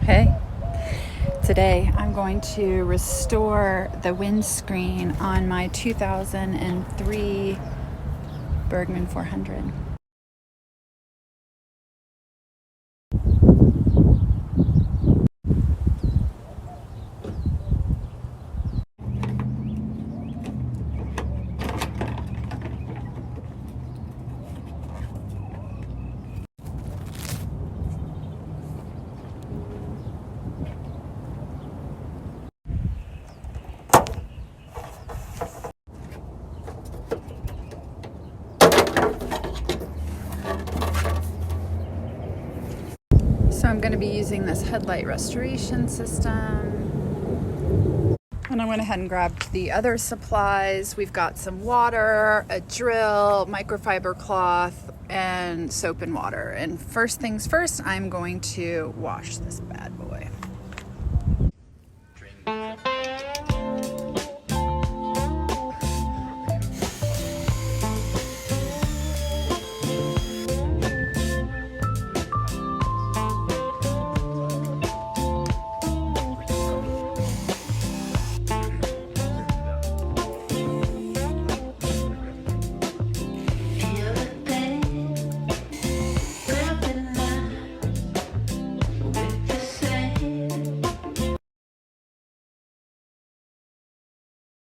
Hey, today I'm going to restore the windscreen on my 2003 Bergman 400. So I'm going to be using this Headlight Restoration System. And I went ahead and grabbed the other supplies. We've got some water, a drill, microfiber cloth, and soap and water. And first things first, I'm going to wash this bad boy.